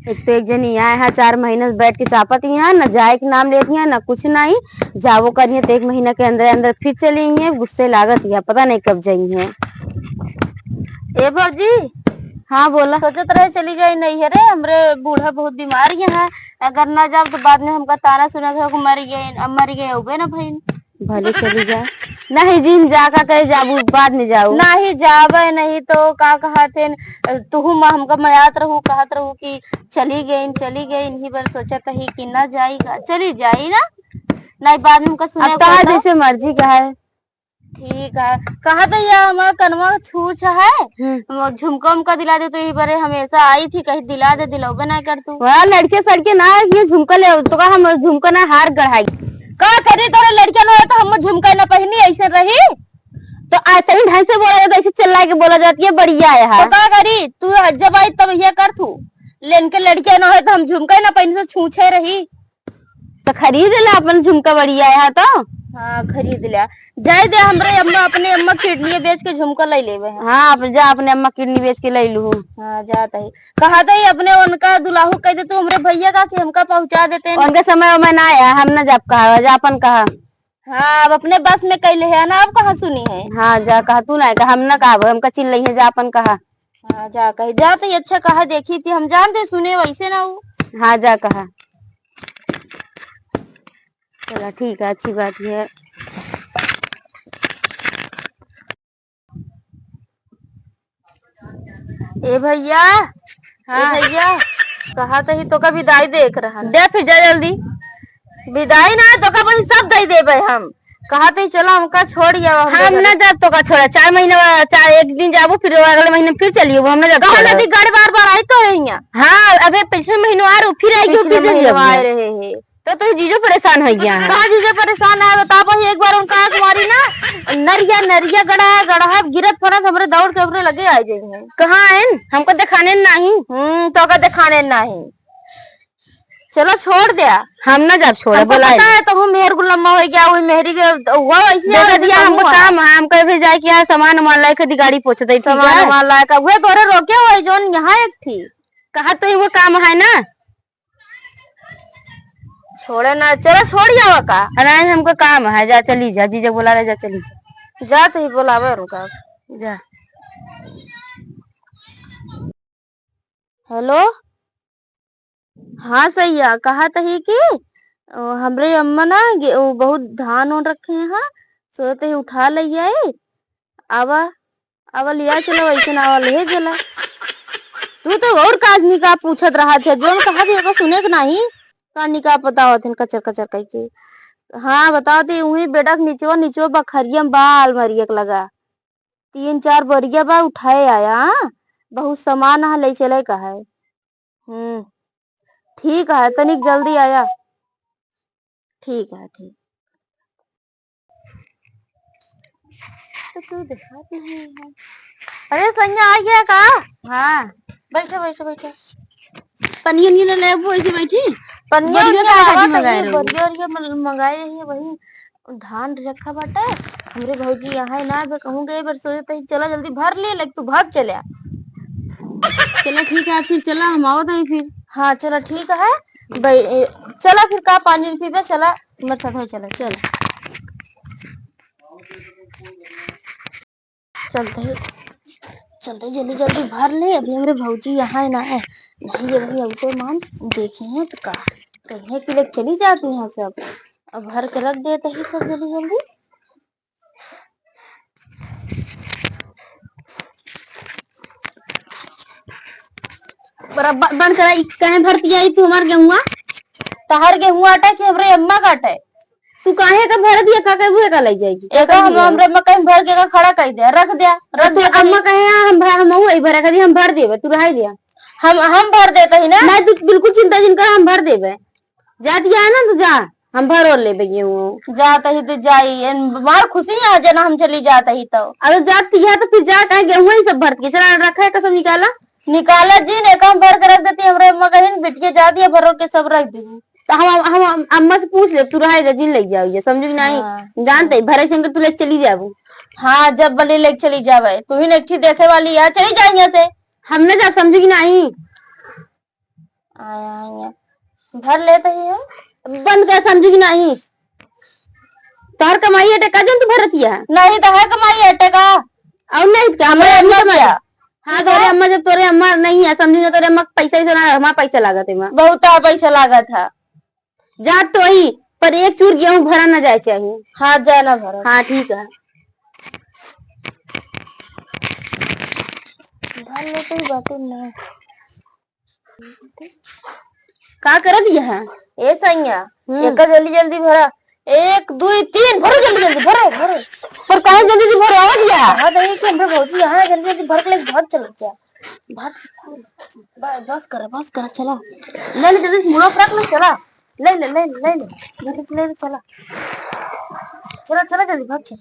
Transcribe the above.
एक तो एक जन यहाँ है 4 महीने से बैठ के चापत यहाँ न जाए के नाम लेती है न कुछ नहीं जावो करिए तो 1 महीना के अंदर अंदर फिर चली है गुस्से लागत है पता नहीं कब जाई है। ए भौजी। हाँ बोला। सोचत रहे चली जाए नहीं है रे हमरे बूढ़ा बहुत बीमार है अगर ना जाओ तो बाद में हमका ताना सुना मर गए उबे ना भाई भले चली जाए नहीं जिन जाका कहे जाबू बाद में जाऊ नहीं जावे नहीं तो का कहते तू हमका मयात रहू कहत रहू कि चली गई इन्हीं बार सोचत ही कि ना जाएगा चली जाई ना नहीं बाद में हमका सुने कहा जैसे मर्जी का है। ठीक है कहा था यह हमारा कनवा छूछ है झुमका उमका दिला दे तो यही बारे हमेशा आई थी कहीं दिला दे दिलाओ ना कर तू वह लड़के सड़के ना ये झुमका ले तो का हम झुमका ना हार गढ़ाई का करी तोरे लड़के न हो तो हम झुमका न पहनी ऐसे रही तो ऐसे ही ढंग से बोला जाता ऐसे चिल्ला के बोला जाती है बढ़िया है तो का करी तू जब आई तब ये कर तू लेन के लड़के न हो तो हम झुमका न पहनी तो छूछे रही तो खरीद ला अपन झुमका बढ़िया है तो हाँ खरीद लिया जाए दे हमरे अम्मा अपने अम्मा किडनी बेच के झुमका ले लेवे हाँ अब जा अपने अम्मा किडनी बेच के ले लू। हाँ जाता ही कहा था अपने उनका दुल्हाहू कह दे तू हमरे भैया का कि हमका पहुंचा देते हैं उनके समय में ना आया हम न जब कहा जा अपन कहा हाँ अब अपने बस में कैले है ना अब कहाँ सुनी है हाँ जा कहा तू ना कहा हम न कहा हमका चिल्ल है जा अपन कहा हाँ जा कही जाते ही अच्छा कहा देखी थी हम जानते सुने वैसे ना वो हाँ जा कहा चलो ठीक है अच्छी बात है। ए भैया हाँ भैया कहा तो ही तो का विदाई देख रहा दे फिर जा जल्दी विदाई ना तो का बड़ी सब दे देबे हम कहा तो चलो हमका छोड़ हम ना जब तो का छोड़ा 4 महीने 1 दिन जाबो फिर अगले महीने फिर चलिए हम ना जब नदी गड़ बार बार आई तो है यहाँ हाँ अबे पिछले महीनों आ रहे फिर आ रहे हैं तो जीजो परेशान हो गया है कहा जीजो परेशान है बता एक बार उनका हमारी ना नरिया गड़ा है गिरत फरत हमरे दौड़ के हमरे लगे आ जाएंगे कहाँ है हमको दिखाने नहीं तो का दिखाने नहीं चलो छोड़ दिया हम ना जब छोड़े बोला है तो हम मेहर गुलम्मा हो गया वही मेहरी के हुआ वैसे दिया हमको काम हम कहे जाए कि यहाँ सामान मान लाए कदी गाड़ी पहुंचते सामान मान लाए का वो तोरे रोके हुए जो यहाँ एक थी कहा तो वो काम है ना छोड़े ना चलो छोड़ जाओ का नहीं हमको काम है जा चली जा जीजा बोला रहे जा चली जा तो ही बोलावे रुका जा। हेलो हाँ सही है कहा तही कि हमरे अम्मा ना बहुत धान ओन रखे हैं सोचते ही उठा लिया आवा लिया चलो वैसे ना आवा ले चला तू तो और काज निकाह पूछत रहा थे जो कहा कि सुने के नहीं का निकाह पता होते कचर कचर कह के हाँ बताओ तो वही बेटा नीचो बखरिया बाल मरिया लगा 3-4 बरिया बा उठाए आया बहुत सामान ले चले का है ठीक है तनिक जल्दी आया ठीक है ठीक तो तू दिखाती है अरे संजय आ गया का हाँ बैठा पनिया नहीं ले ऐसे बैठी पनिया मंगाए है वही धान रखा बाटा हमरे भौजी यहाँ ना कहूँगे बार सोचे चला जल्दी भर ले लग तू भाग चले चलो ठीक है फिर चला हम आओ तो फिर हाँ चलो ठीक है चला फिर का पानी पीबे चला मेरे साथ चला चलते जल्दी भर ले अभी हमारे भौजी यहाँ ना है नहीं ये वही अब तो मान देखे हैं तो का कहने के लिए चली जाती हैं सब अब भर के रख देते ही सब जल्दी बंद करा कहे भरती आई तू हमार गेहुआ तहार गेहुआ आटा कि हमरे अम्मा का आटा तू काहे का भर दिया का कर का ले जाएगी एक हमरे अम्मा कहीं भर के का खड़ा कर दिया रख दिया अम्मा कहे हम भरा कर हम भर देबे तू रह दिया हम भर देते ही ना नहीं तू बिल्कुल चिंता जिन कर हम भर देबे जा दिया है ना तो जा हम भर और लेबे गेहूं जाता ही तो जाई मार खुशी आ जाना हम चली जाता ही तो अगर जाती है तो फिर जा कहे गेहूं ही सब भर के चला रखा है कसम निकाला जी ने काम भर कर रख देती हमरे अम्मा कहीं बिटिया जा दिया भर के सब रख दी तो हम अम्मा से पूछ ले तू रह जिन ले जाओ समझ नहीं जानते भरे संग तू ले चली जाबू हाँ जब बड़ी लेके चली जावे, तू ही नेठी देखे वाली है, चली जाए यहाँ से। हमने जब समझी नहीं आया भर लेते ही है, बन के समझी नहीं। तोहर कमाई अटे का जन तू भरतिया है नहीं तो है कमाई अटे का और नहीं क्या हमारे हमारे अम्मा अम्मा कमाई। क्या? हाँ तोरे अम्मा जब तोरे अम्मा नहीं है समझी ना, तोरे अम्मा के पैसा ही सुना हमारा पैसा लागत है माँ बहुत पैसा लगा था। जा तो ही पर एक चूर गेहूं भरा ना जाए चाहिए। हाँ जाना भरा। हाँ ठीक है भर लेते ही बातें ना का कर दिया है। ए सैया एक जल्दी जल्दी भरा, 1 2 3 भरो जल्दी जल्दी भरो भरो। पर कहे जल्दी जल्दी भरो आ दिया है। हाँ देखिए कि हमरा भौजी यहाँ जल्दी जल्दी भर के लेके भाग चलो जा भाग। बस कर चला ले ले जल्दी मुड़ा रख ले, चला ले ले ले ले ले ले चला चला चला जल्दी भाग चल।